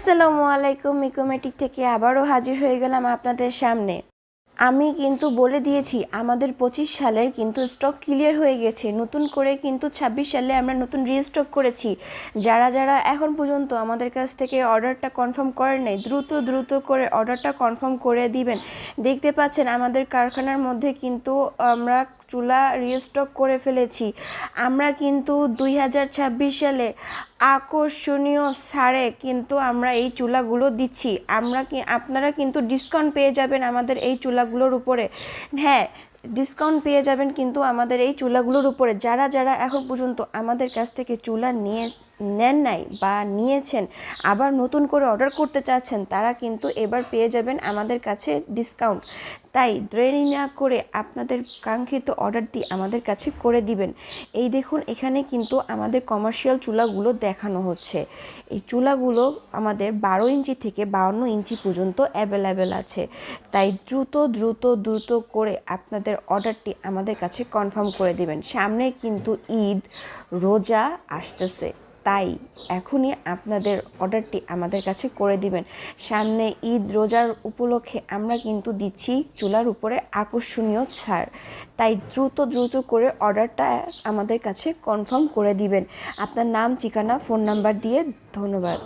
আসসালামু আলাইকুম, মিকোমেটিক থেকে আবারও হাজির হয়ে গেলাম আপনাদের সামনে। আমি কিন্তু বলে দিয়েছি আমাদের 25 সালের কিন্তু স্টক ক্লিয়ার হয়ে গেছে। নতুন করে কিন্তু 26 সালে আমরা নতুন রিস্টক করেছি। যারা যারা এখন পর্যন্ত আমাদের কাছ থেকে অর্ডারটা কনফার্ম করেন নাই, দ্রুত করে অর্ডারটা কনফার্ম করে দিবেন। দেখতে পাচ্ছেন আমাদের কারখানার মধ্যে কিন্তু আমরা চুলা রিস্টক করে ফেলেছি। আমরা কিন্তু 2026 সালে আকর্ষণীয় ছাড়ে কিন্তু আমরা এই চুলাগুলো দিচ্ছি। আপনারা কিন্তু ডিসকাউন্ট পেয়ে যাবেন আমাদের এই চুলাগুলোর উপরে। হ্যাঁ, ডিসকাউন্ট পেয়ে যাবেন কিন্তু আমাদের এই চুলাগুলোর উপরে। যারা যারা এখন পর্যন্ত আমাদের কাছ থেকে চুলা নেন নাই বা নিয়েছেন, আবার নতুন করে অর্ডার করতে চাচ্ছেন, তারা কিন্তু এবার পেয়ে যাবেন আমাদের কাছে ডিসকাউন্ট। তাই দেরি না করে আপনাদের কাঙ্ক্ষিত অর্ডারটি আমাদের কাছে করে দিবেন। এই দেখুন, এখানে কিন্তু আমাদের কমার্শিয়াল চুলাগুলো দেখানো হচ্ছে। এই চুলাগুলো আমাদের 12 ইঞ্চি থেকে 52 ইঞ্চি পর্যন্ত অ্যাভেলেবেল আছে। তাই দ্রুত করে আপনাদের অর্ডারটি আমাদের কাছে কনফার্ম করে দিবেন। সামনে কিন্তু ঈদ, রোজা আসতেছে, তাই এখনই আপনাদের অর্ডারটি আমাদের কাছে করে দিবেন। সামনে ঈদ, রোজার উপলক্ষে আমরা কিন্তু দিচ্ছি চুলার উপরে আকর্ষণীয় ছাড়। তাই দ্রুত করে অর্ডারটা আমাদের কাছে কনফার্ম করে দিবেন। আপনার নাম, ঠিকানা, ফোন নাম্বার দিয়ে। ধন্যবাদ।